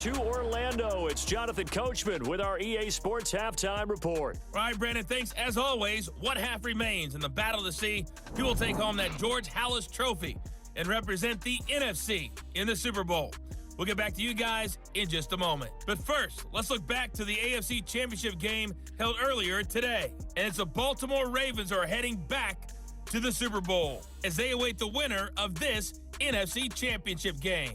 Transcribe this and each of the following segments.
To Orlando, it's Jonathan Coachman with our EA Sports Halftime Report. All right, Brandon, thanks. As always, one half remains in the battle to see who will take home that George Halas Trophy and represent the NFC in the Super Bowl. We'll get back to you guys in just a moment. But first, let's look back to the AFC Championship game held earlier today. And it's the Baltimore Ravens are heading back to the Super Bowl as they await the winner of this NFC Championship game.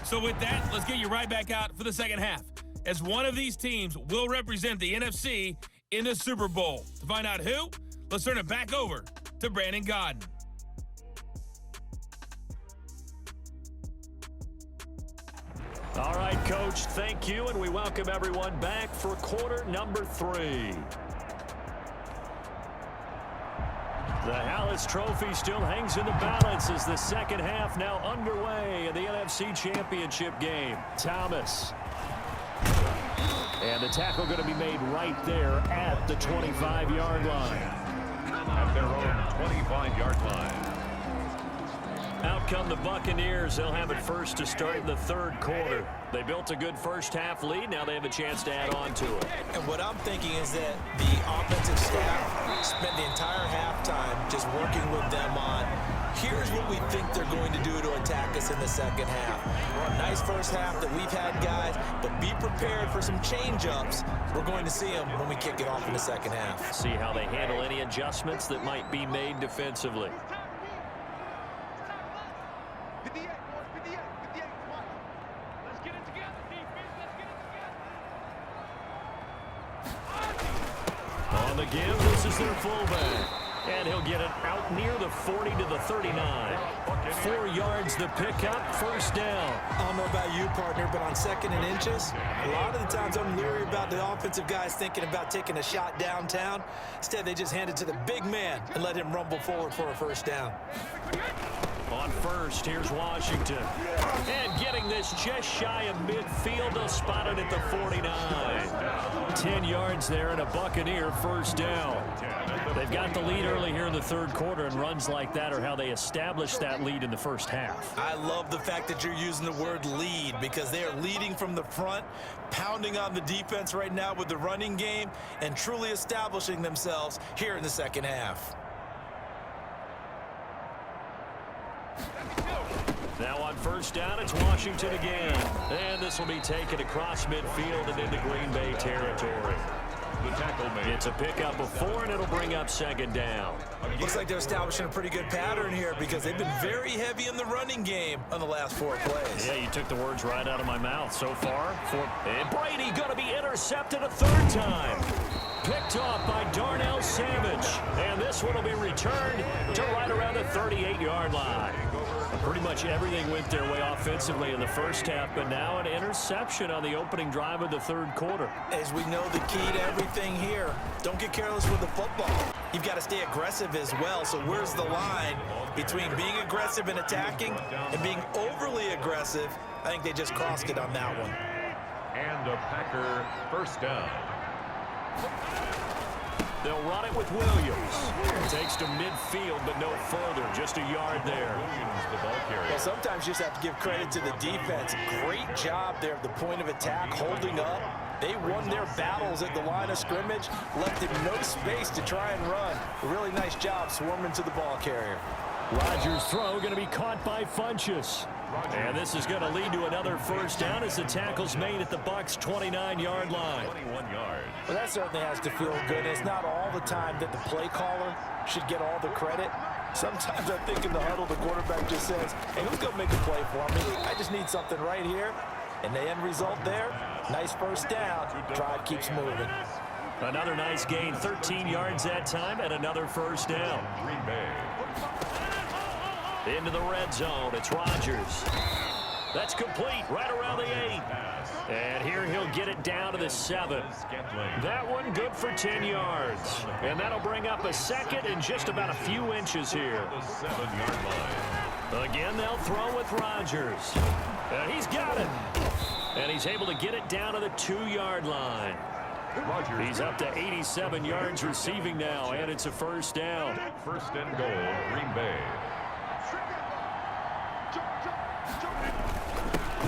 So with that, let's get you right back out for the second half, as one of these teams will represent the NFC in the Super Bowl. To find out who, let's turn it back over to Brandon Godden. All right, Coach, thank you, and we welcome everyone back for quarter number 3. The Halas Trophy still hangs in the balance as the second half now underway in the NFC Championship game. Thomas. And the tackle going to be made right there at the 25-yard line. At their own 25-yard line. Out come the Buccaneers. They'll have it first to start in the third quarter. They built a good first-half lead. Now they have a chance to add on to it. And what I'm thinking is that the offensive staff spent the entire halftime just working with them on, here's what we think they're going to do to attack us in the second half. We're a nice first half that we've had, guys, but be prepared for some change-ups. We're going to see them when we kick it off in the second half. See how they handle any adjustments that might be made defensively. On the give, this is their fullback. And he'll get it out near the 40 to the 39. 4 yards the pickup, first down. I don't know about you, partner, but on second and inches, a lot of the times I'm leery about the offensive guys thinking about taking a shot downtown. Instead, they just hand it to the big man and let him rumble forward for a first down. On first, here's Washington. And getting this just shy of midfield, they'll spot it at the 49. 10 yards there and a Buccaneer first down. They've got the lead early here in the third quarter, and runs like that are how they establish that lead in the first half. I love the fact that you're using the word lead, because they are leading from the front, pounding on the defense right now with the running game, and truly establishing themselves here in the second half. Now on first down, it's Washington again. And this will be taken across midfield and into Green Bay territory. The tackle made. It's a pickup of 4, and it'll bring up second down. Looks like they're establishing a pretty good pattern here, because they've been very heavy in the running game on the last 4 plays. Yeah, you took the words right out of my mouth so far. And Brady going to be intercepted a third time. Picked off by Darnell Savage. And this one will be returned to right around the 38-yard line. Pretty much everything went their way offensively in the first half, but now an interception on the opening drive of the third quarter. As we know, the key to everything here, don't get careless with the football. You've got to stay aggressive as well. So where's the line between being aggressive and attacking and being overly aggressive? I think they just crossed it on that one. And a Packer first down. They'll run it with Williams. Takes to midfield, but no further. Just a yard there. Williams, the ball carrier. Well, sometimes you just have to give credit to the defense. Great job there at the point of attack, holding up. They won their battles at the line of scrimmage, left him no space to try and run. A really nice job swarming to the ball carrier. Rodgers' throw going to be caught by Funchess. And this is going to lead to another first down as the tackle's made at the Bucs' 29-yard line. 21 yards. Well, that certainly has to feel good. It's not all the time that the play caller should get all the credit. Sometimes I think in the huddle, the quarterback just says, hey, who's going to make a play for me? I just need something right here. And the end result there, nice first down. Drive keeps moving. Another nice gain, 13 yards that time, and another first down. Green Bay. Into the red zone, it's Rodgers. That's complete, right around the 8. And here he'll get it down to the 7. That one good for 10 yards. And that'll bring up a second and just about a few inches here. The 7-yard line. Again, they'll throw with Rodgers. And he's got it. And he's able to get it down to the 2-yard line. Rodgers. He's up to 87 yards receiving now, and it's a first down. First and goal, Green Bay.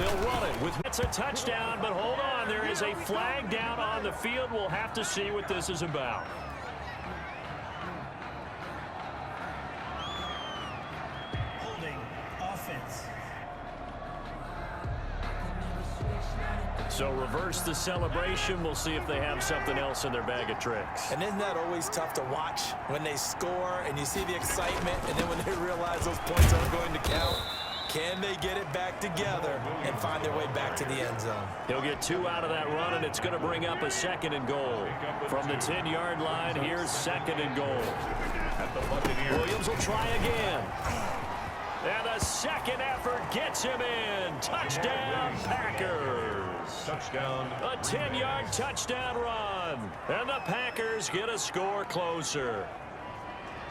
They'll run it with it's a touchdown, but hold on. There is a flag down on the field. We'll have to see what this is about. Holding offense. So reverse the celebration. We'll see if they have something else in their bag of tricks. And isn't that always tough to watch when they score and you see the excitement, and then when they realize those points aren't going to count? Can they get it back together and find their way back to the end zone? He'll get 2 out of that run, and it's going to bring up a 2nd and goal. From the 10-yard line, here's 2nd and goal. At the Buccaneers. Williams will try again. And the second effort gets him in. Touchdown, Packers. Touchdown. A 10-yard touchdown run. And the Packers get a score closer.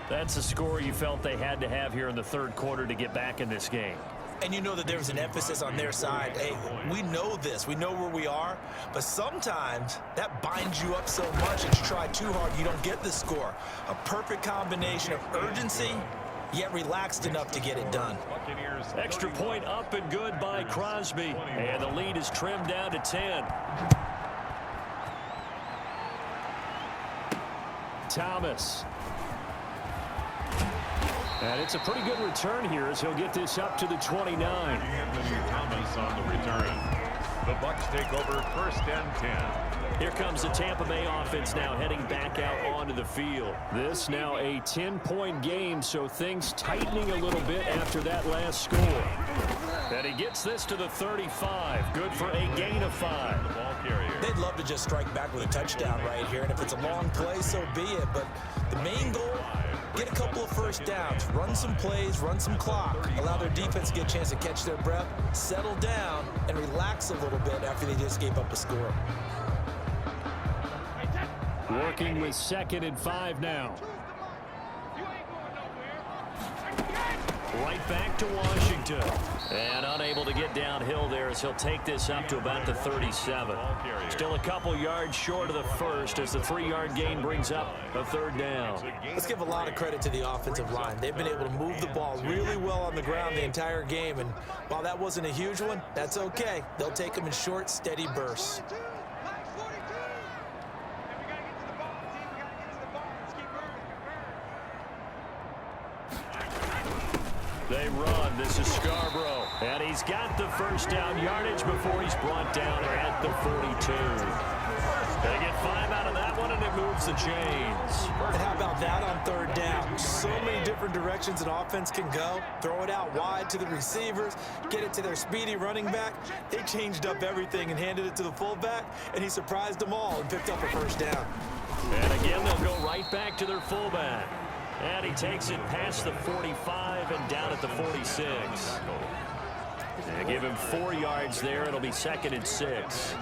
That's a score you felt they had to have here in the third quarter to get back in this game. And you know that there's an emphasis on their side. Hey, we know this. We know where we are. But sometimes that binds you up so much that you try too hard, you don't get the score. A perfect combination of urgency, yet relaxed enough to get it done. Buccaneers. Extra point up and good by Crosby. And the lead is trimmed down to 10. Thomas. And it's a pretty good return here as he'll get this up to the 29. Anthony Thomas on the return. The Bucs take over 1st and 10. Here comes the Tampa Bay offense now heading back out onto the field. This now a 10-point game, so things tightening a little bit after that last score. And he gets this to the 35. Good for a gain of 5. The ball carrier. They'd love to just strike back with a touchdown right here, and if it's a long play, so be it. But the main goal, get a couple of first downs, run some plays, run some clock, allow their defense to get a chance to catch their breath, settle down, and relax a little bit after they just gave up a score. Working with 2nd and 5 now. Right back to Washington. And unable to get downhill there as he'll take this up to about the 37. Still a couple yards short of the first as the 3-yard gain brings up a 3rd down. Let's give a lot of credit to the offensive line. They've been able to move the ball really well on the ground the entire game. And while that wasn't a huge one, that's okay. They'll take them in short, steady bursts. They run. This is Scarborough. And he's got the first down yardage before he's brought down at the 42. They get 5 out of that one, and it moves the chains. And how about that on 3rd down? So many different directions an offense can go. Throw it out wide to the receivers, get it to their speedy running back. They changed up everything and handed it to the fullback, and he surprised them all and picked up a first down. And again, they'll go right back to their fullback. And he takes it past the 45 and down at the 46. And give him 4 yards there. It'll be 2nd and 6.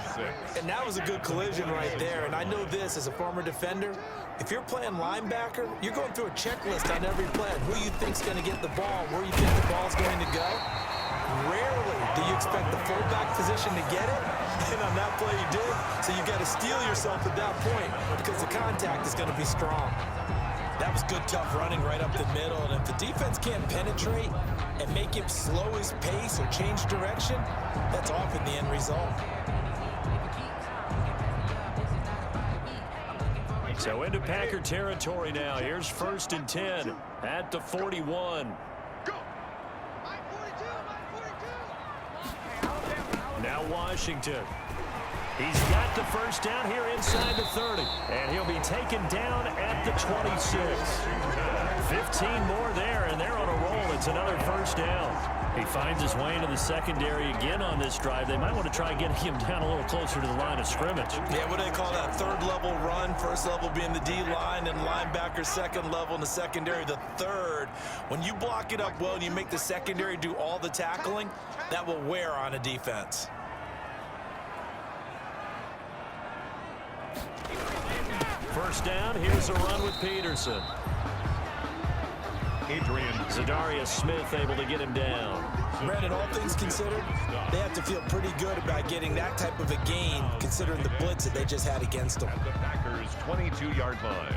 And that was a good collision right there. And I know this as a former defender. If you're playing linebacker, you're going through a checklist on every play. Who you think's going to get the ball, where you think the ball's going to go. Rarely do you expect the fullback position to get it. And on that play you did. So you got to steel yourself at that point because the contact is going to be strong. That was good, tough running right up the middle. And if the defense can't penetrate and make him slow his pace or change direction, that's often the end result. So into Packer territory now. Here's 1st and 10 at the 41. Now Washington. He's got the first down here inside the 30. And he'll be taken down at the 26. 15 more there, and they're on a roll. It's another first down. He finds his way into the secondary again on this drive. They might want to try getting him down a little closer to the line of scrimmage. Yeah, what do they call that? 3rd level run. 1st level being the D-line, and linebacker 2nd level in the secondary, the 3rd. When you block it up well and you make the secondary do all the tackling, that will wear on a defense. First down, here's a run with Peterson. Adrian. Zadarius Smith able to get him down. Brandon, all things considered, they have to feel pretty good about getting that type of a gain, considering the blitz that they just had against them. At the Packers' 22-yard line.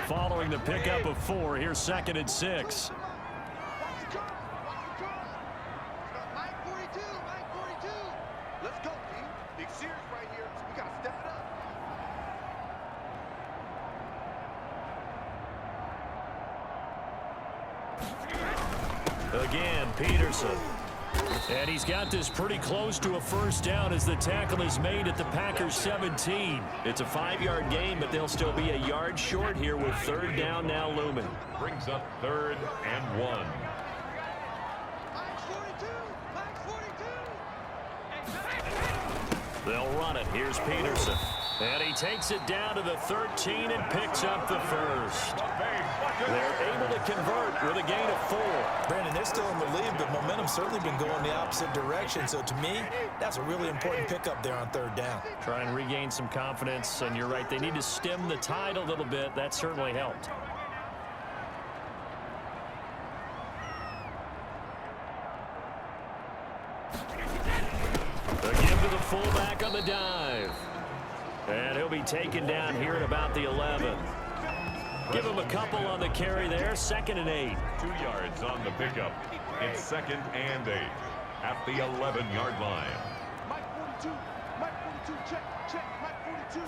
Following following the pickup of 4. Here's 2nd and 6. Let's go, team. Big series right here. We got to step it up. Again, Peterson. And he's got this pretty close to a first down as the tackle is made at the Packers 17. It's a 5-yard gain, but they'll still be a yard short here with 3rd down now looming. Brings up 3rd and 1. They'll run it. Here's Peterson. And he takes it down to the 13 and picks up the first. They're able to convert with a gain of 4. Brandon, they're still in the lead, but momentum's certainly been going the opposite direction. So to me, that's a really important pickup there on 3rd down. Try and regain some confidence, and you're right. They need to stem the tide a little bit. That certainly helped. A give to the fullback on the dive. And he'll be taken down here at about the 11. Give him a couple on the carry there. 2nd and 8. 2 yards on the pickup. It's 2nd and 8 at the 11-yard line. Mike 42. Mike 42. Check. Mike 42.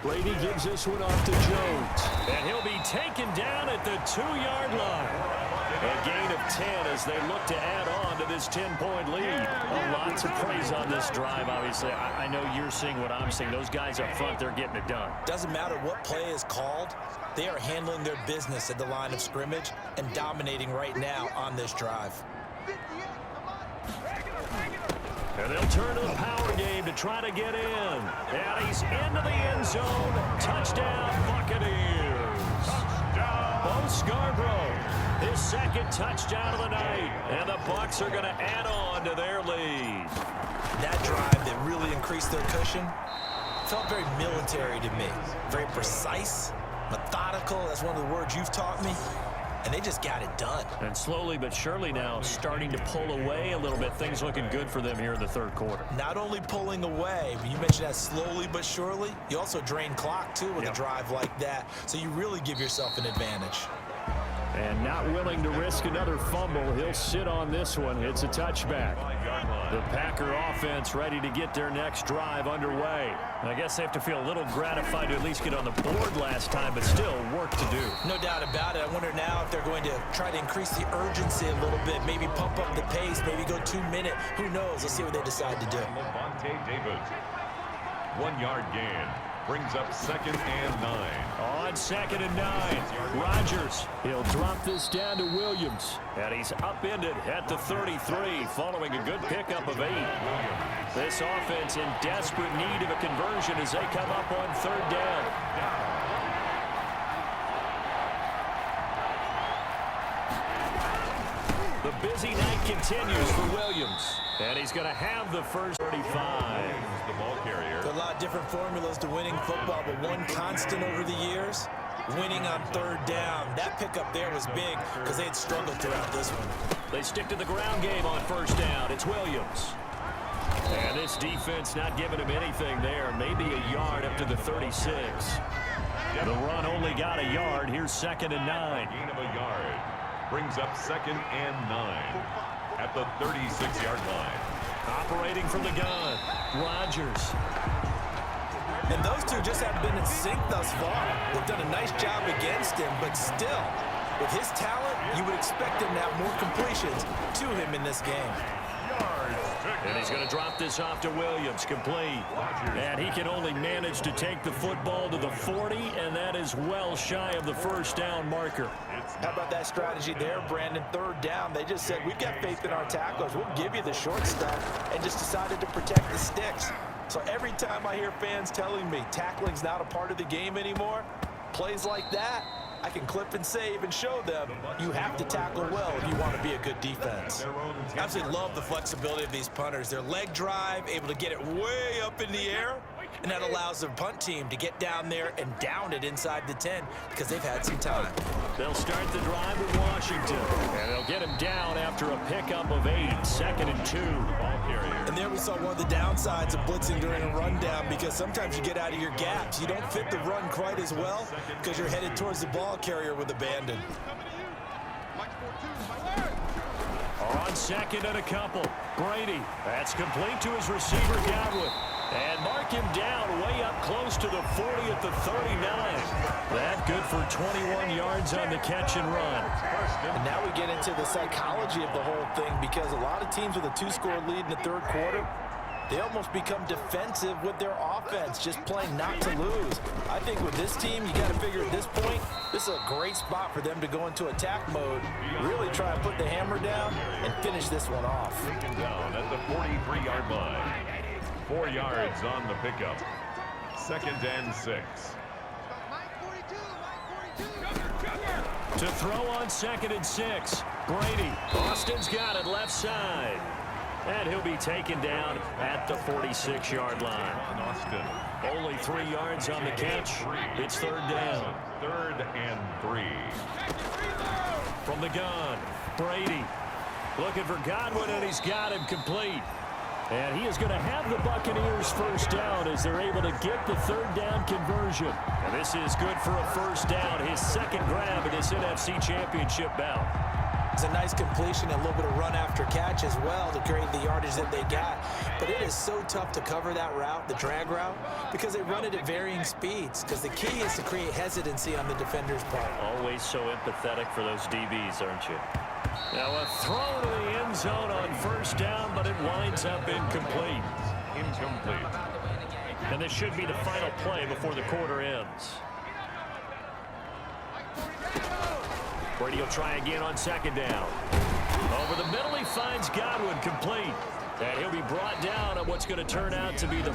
Brady gives this one off to Jones. And he'll be taken down at the 2-yard line. A gain of 10 as they look to add on to this 10-point lead. Lots of praise on this drive, obviously. I know you're seeing what I'm seeing. Those guys up front, they're getting it done. Doesn't matter what play is called. They are handling their business at the line of scrimmage and dominating right now on this drive. And they'll turn to the power game to try to get in. And he's into the end zone. Touchdown, Buccaneers. Bo Scarborough, his 2nd touchdown of the night. And the Bucs are going to add on to their lead. That drive that really increased their cushion felt very military to me. Very precise, methodical. That's one of the words you've taught me. And they just got it done. And slowly but surely now starting to pull away a little bit. Things looking good for them here in the 3rd quarter. Not only pulling away, but you mentioned that slowly but surely. You also drain clock, too, with a drive like that. So you really give yourself an advantage. And not willing to risk another fumble. He'll sit on this one. It's a touchback. The Packer offense ready to get their next drive underway. And I guess they have to feel a little gratified to at least get on the board last time, but still work to do. No doubt about it. I wonder now if they're going to try to increase the urgency a little bit, maybe pump up the pace, maybe go 2-minute. Who knows? Let's see what they decide to do. Levante David. 1-yard gain. Brings up 2nd and 9. On 2nd and 9. Rodgers. He'll drop this down to Williams. And he's upended at the 33 following a good pickup of 8. This offense in desperate need of a conversion as they come up on 3rd down. The busy night continues for Williams. And he's going to have the first 35. The ball carrier. There are a lot of different formulas to winning football, but one constant over the years, winning on 3rd down. That pickup there was big because they had struggled throughout this one. They stick to the ground game on 1st down. It's Williams. And this defense not giving him anything there. Maybe a yard up to the 36. The run only got a yard. Here's 2nd and 9. Gain of a yard. Brings up 2nd and 9 at the 36-yard line. Operating from the gun, Rodgers. And those two just haven't been in sync thus far. They've done a nice job against him, but still, with his talent, you would expect him to have more completions to him in this game. And he's going to drop this off to Williams, complete. And he can only manage to take the football to the 40, and that is well shy of the 1st down marker. How about that strategy there, Brandon? 3rd down, they just said, we've got faith in our tacklers. We'll give you the short stuff, and just decided to protect the sticks. So every time I hear fans telling me tackling's not a part of the game anymore, plays like that, I can clip and save and show them you have to tackle well if you want to be a good defense. I absolutely love the flexibility of these punters. Their leg drive, able to get it way up in the air, And that allows the punt team to get down there and down it inside the 10 because they've had some time. They'll start the drive with Washington. And they'll get him down after a pickup of 8, 2nd and 2. Ball carrier. And there we saw one of the downsides of blitzing during a rundown because sometimes you get out of your gaps. You don't fit the run quite as well because you're headed towards the ball carrier with abandon. On 2nd and a couple. Brady. That's complete to his receiver, Godwin. And mark him down way up close to the 40 at the 39. That good for 21 yards on the catch and run. And now we get into the psychology of the whole thing because a lot of teams with a 2-score lead in the third quarter, they almost become defensive with their offense, just playing not to lose. I think with this team, you got to figure at this point, this is a great spot for them to go into attack mode, really try and put the hammer down and finish this one off. Taken down at the 43-yard line. 4 yards on the pickup. 2nd and 6. To throw on 2nd and 6. Brady. Austin's got it left side. And he'll be taken down at the 46-yard line. Austin. Only 3 yards on the catch. It's 3rd down. 3rd and 3. From the gun, Brady looking for Godwin, and he's got him complete. And he is going to have the Buccaneers first down as they're able to get the 3rd down conversion. And this is good for a first down, his 2nd grab in this NFC Championship bout. It's a nice completion, a little bit of run after catch as well to create the yardage that they got. But it is so tough to cover that route, the drag route, because they run it at varying speeds. Because the key is to create hesitancy on the defender's part. Always so empathetic for those DBs, aren't you? Now a throw to the end zone on first down, but it winds up incomplete. Incomplete. And this should be the final play before the quarter ends. Brady will try again on 2nd down. Over the middle, he finds Godwin complete. And he'll be brought down on what's going to turn out to be the